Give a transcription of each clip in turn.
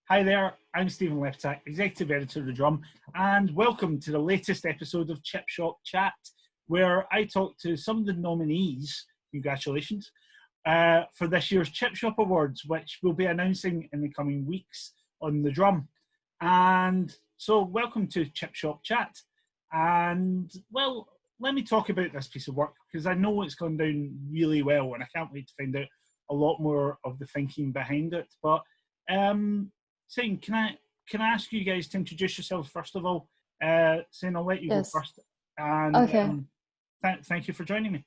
Hi there, I'm Stephen Lepitak, Executive Editor of The Drum, and welcome to the latest episode of Chip Shop Chat, where I talk to some of the nominees, congratulations, for this year's Chip Shop Awards, which we'll be announcing in the coming weeks on The Drum. And so welcome to Chip Shop Chat. And, well, let me talk about this piece of work, because I know it's gone down really well, and I can't wait to find out a lot more of the thinking behind it. But Seine, can I ask you guys to introduce yourselves first of all? Seine, I'll let you go first. And okay. Thank you for joining me.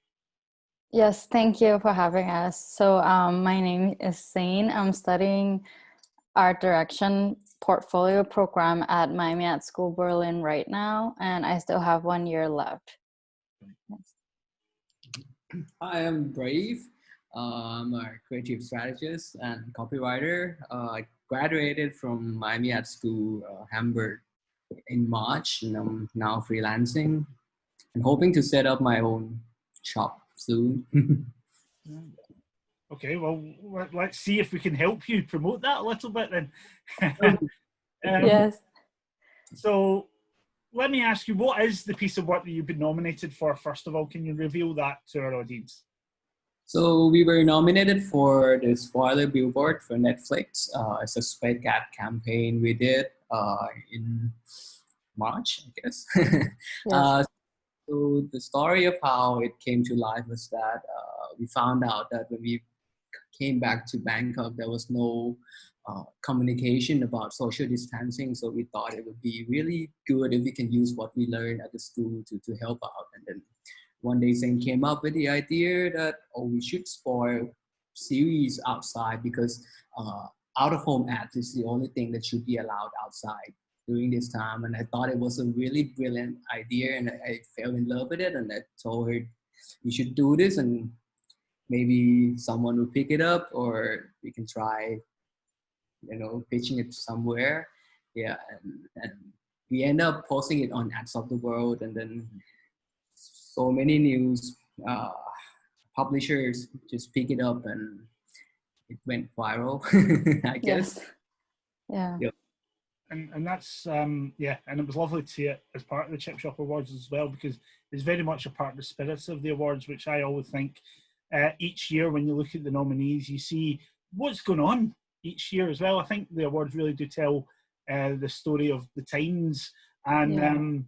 Yes, thank you for having us. So my name is Seine. I'm studying art direction portfolio program at Miami Art School Berlin right now, and I still have 1 year left. Yes. Hi, I'm Brave. I'm a creative strategist and copywriter. I graduated from Miami Art School, Hamburg in March, and I'm now freelancing and hoping to set up my own shop soon. Okay, well, let's see if we can help you promote that a little bit then. Yes. So let me ask you, what is the piece of work that you've been nominated for, first of all? Can you reveal that to our audience? So we were nominated for the Spoiler Billboard for Netflix. It's a Spade Cat campaign we did in March, I guess. Yes. So the story of how it came to life was that we found out that when we came back to Bangkok, there was no communication about social distancing. So we thought it would be really good if we can use what we learned at the school to help out. And then one day Zane came up with the idea that, we should spoil series outside because out-of-home ads is the only thing that should be allowed outside during this time. And I thought it was a really brilliant idea, and I fell in love with it, and I told her we should do this and maybe someone will pick it up, or we can try, pitching it somewhere. Yeah, and we end up posting it on Ads of the World, and then so many news publishers just pick it up, and it went viral, I guess. Yes. Yeah. And that's, and it was lovely to see it as part of the Chip Shop Awards as well, because it's very much a part of the spirits of the awards, which I always think each year when you look at the nominees, you see what's going on each year as well. I think the awards really do tell the story of the times and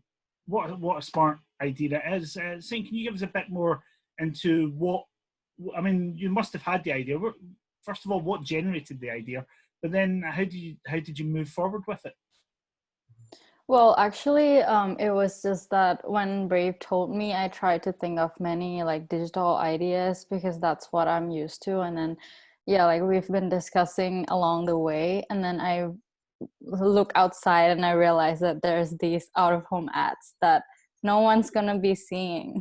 what a smart idea it is. Seine, can you give us a bit more into you must have had the idea. First of all, what generated the idea? But then how did you move forward with it? Well, actually, it was just that when Brave told me, I tried to think of many digital ideas because that's what I'm used to. And then, we've been discussing along the way. And then I look outside and I realize that there's these out-of-home ads that no one's gonna be seeing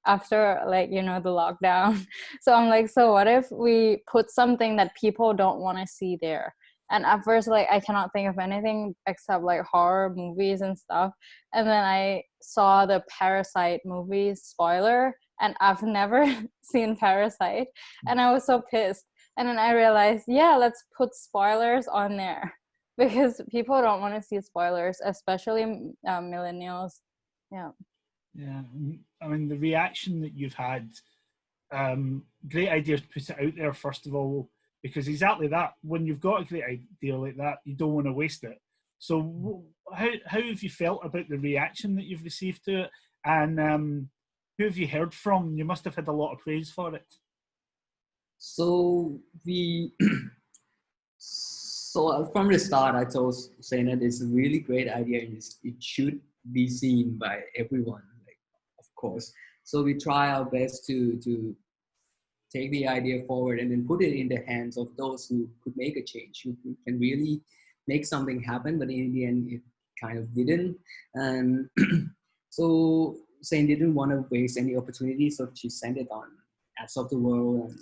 after the lockdown. So I'm like, so what if we put something that people don't want to see there? And at first, I cannot think of anything except horror movies and stuff. And then I saw the Parasite movie, Spoiler, and I've never seen Parasite. And I was so pissed. And then I realized, let's put spoilers on there because people don't want to see spoilers, especially millennials. Yeah. Yeah. I mean, the reaction that you've had, great idea to put it out there, first of all, because exactly that, when you've got a great idea like that, you don't want to waste it. So how have you felt about the reaction that you've received to it? And who have you heard from? You must have had a lot of praise for it. So from the start, I told Seine that it's a really great idea and it should be seen by everyone, of course. So we try our best to take the idea forward and then put it in the hands of those who could make a change, who can really make something happen. But in the end, it kind of didn't. And so Seine didn't want to waste any opportunity, so she sent it on Ads of the World.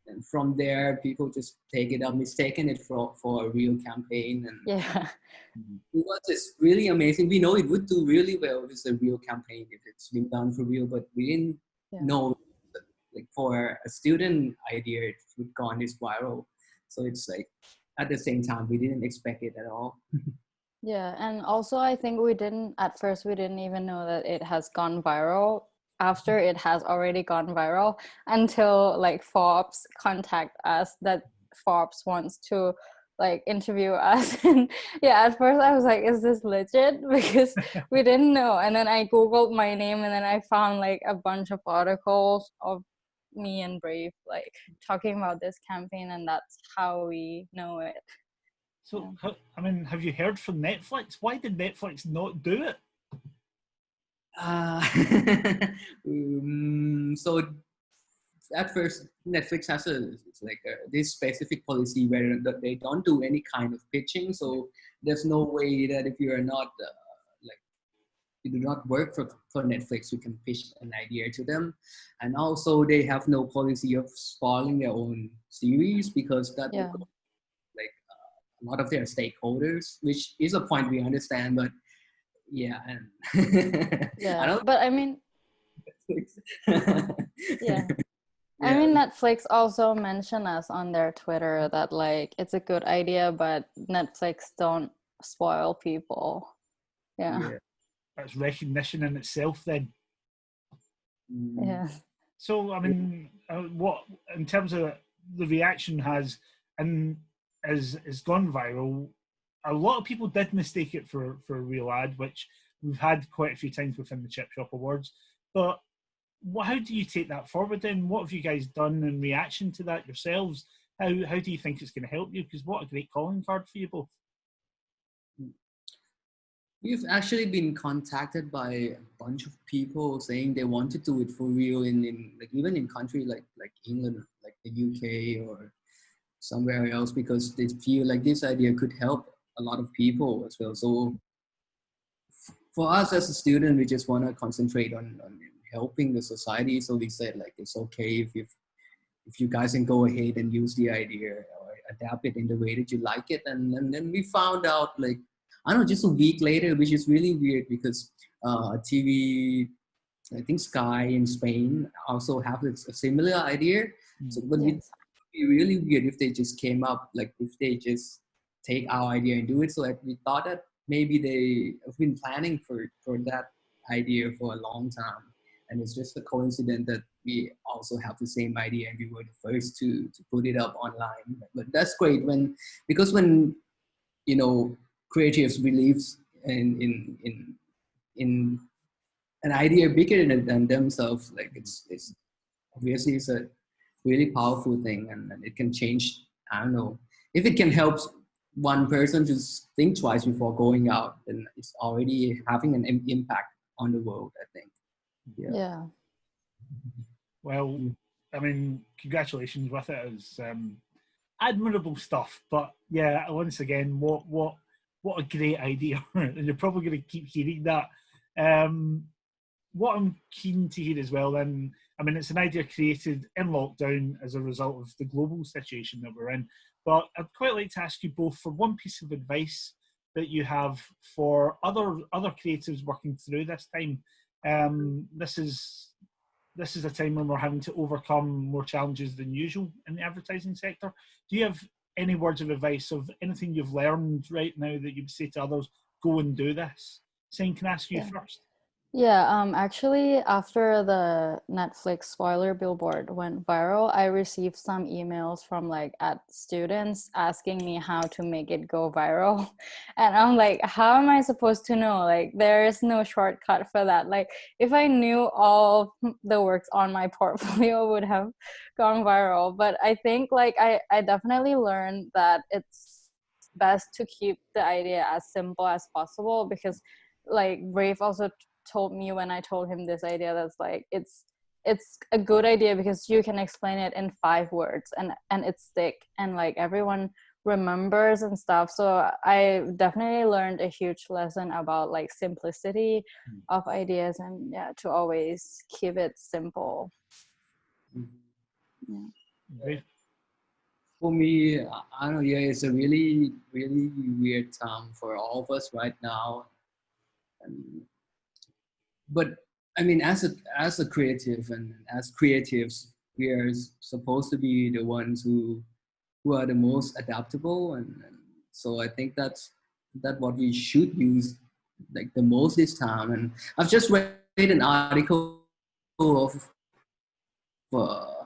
And from there, people just take it up, mistaken it for a real campaign. And it was just really amazing. We know it would do really well with a real campaign if it's been done for real, but we didn't know for a student idea, it would gone this viral. So it's at the same time, we didn't expect it at all. Yeah, and also I think at first we didn't even know that it has gone viral after it has already gone viral, until like Forbes contact us, that Forbes wants to like interview us. And yeah, at first I was like, is this legit? Because we didn't know. And then I Googled my name, and then I found like a bunch of articles of me and Brave like talking about this campaign, and that's how we know it. So, I mean, have you heard from Netflix? Why did Netflix not do it? So at first, Netflix has this specific policy where they don't do any kind of pitching. So there's no way that if you are not like you do not work for Netflix, you can pitch an idea to them. And also, they have no policy of spoiling their own series, because that would go like a lot of their stakeholders, which is a point we understand, but yeah, and Yeah, I don't. but I mean, yeah. I mean, Netflix also mentioned us on their Twitter that like it's a good idea, but Netflix don't spoil people. Yeah. That's recognition in itself, then. Yeah. So, I mean, what in terms of the reaction has and has gone viral? A lot of people did mistake it for a real ad, which we've had quite a few times within the Chip Shop Awards. But how do you take that forward then? What have you guys done in reaction to that yourselves? How do you think it's going to help you? Because what a great calling card for you both. We've actually been contacted by a bunch of people saying they want to do it for real in like even in country like England, like the UK or somewhere else, because they feel like this idea could help a lot of people as well. So for us as a student, we just want to concentrate on helping the society. So we said like it's okay if you guys can go ahead and use the idea or adapt it in the way that you like it. And then we found out like, I don't know, just a week later, which is really weird because TV, I think Sky in Spain also have a similar idea. So, but it would be really weird if they just came up, like if they just take our idea and do it. So we thought that maybe they have been planning for that idea for a long time. And it's just a coincidence that we also have the same idea and we were the first to put it up online. But that's great because when, you know, creatives believes in an idea bigger than themselves, like it's obviously it's a really powerful thing, and it can change. I don't know, if it can help one person to think twice before going out, then it's already having an impact on the world, I think. Yeah. Well, I mean, congratulations with it. It's admirable stuff. But yeah, once again, what a great idea, and you're probably going to keep hearing that. What I'm keen to hear as well, then, I mean, it's an idea created in lockdown as a result of the global situation that we're in. But I'd quite like to ask you both for one piece of advice that you have for other creatives working through this time. This is a time when we're having to overcome more challenges than usual in the advertising sector. Do you have any words of advice of anything you've learned right now that you'd say to others, go and do this? Seine, can I ask you first? Yeah, actually, after the Netflix Spoiler Billboard went viral, I received some emails from like students asking me how to make it go viral. And I'm like, how am I supposed to know? Like, there is no shortcut for that. Like, if I knew all the works on my portfolio would have gone viral. But I think like I definitely learned that it's best to keep the idea as simple as possible, because like Brave also told me when I told him this idea, that's like it's a good idea because you can explain it in 5 words and it's thick and like everyone remembers and stuff. So I definitely learned a huge lesson about like simplicity of ideas, and to always keep it simple. For me, I don't know, it's a really, really weird time for all of us right now. But I mean, as a creative and as creatives, we are supposed to be the ones who who are the most adaptable, and so I think that what we should use like the most this time. And I've just read an article of uh,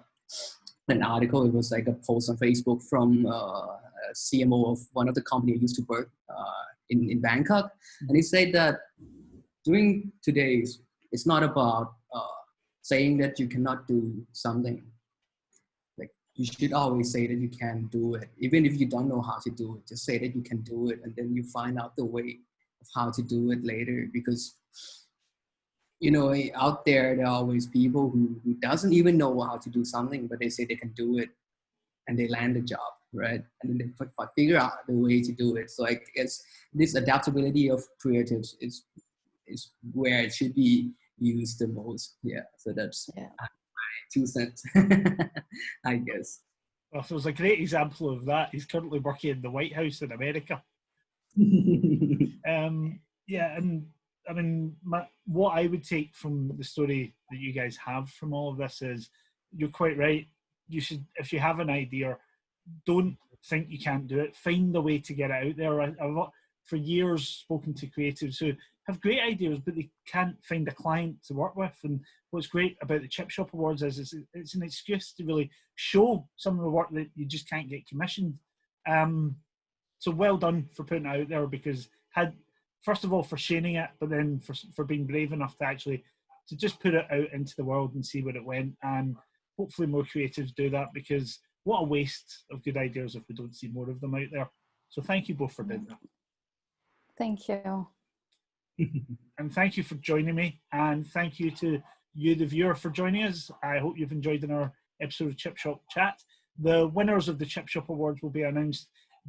it was like a post on Facebook from a CMO of one of the company I used to work in Bangkok, and he said that during today's, it's not about saying that you cannot do something. Like you should always say that you can do it, even if you don't know how to do it. Just say that you can do it, and then you find out the way of how to do it later. Because out there are always people who doesn't even know how to do something, but they say they can do it, and they land the job, right? And then they figure out the way to do it. So I guess this adaptability of creatives is where it should be used the most. Yeah. So that's Yeah. my 2 cents, I guess. Well, so there's a great example of that. He's currently working in the White House in America. Yeah, and I mean, what I would take from the story that you guys have from all of this is, you're quite right. You should, if you have an idea, don't think you can't do it. Find a way to get it out there. I've for years spoken to creatives who have great ideas, but they can't find a client to work with. And what's great about the Chip Shop Awards is it's an excuse to really show some of the work that you just can't get commissioned. So well done for putting it out there, because first of all, for sharing it, but then for being brave enough to actually to just put it out into the world and see where it went. And hopefully more creatives do that, because what a waste of good ideas if we don't see more of them out there. So thank you both for doing that. Thank you. And thank you for joining me. And thank you to you, the viewer, for joining us. I hope you've enjoyed our episode of Chip Shop Chat. The winners of the Chip Shop Awards will be announced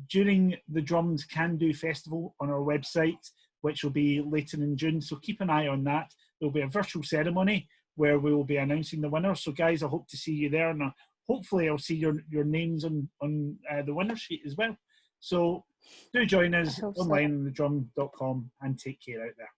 during the Drums Can Do Festival on our website, which will be later in June. So keep an eye on that. There'll be a virtual ceremony where we will be announcing the winners. So guys, I hope to see you there, and hopefully I'll see your names on the winner sheet as well. So do join us online on thedrum.com, and take care out there.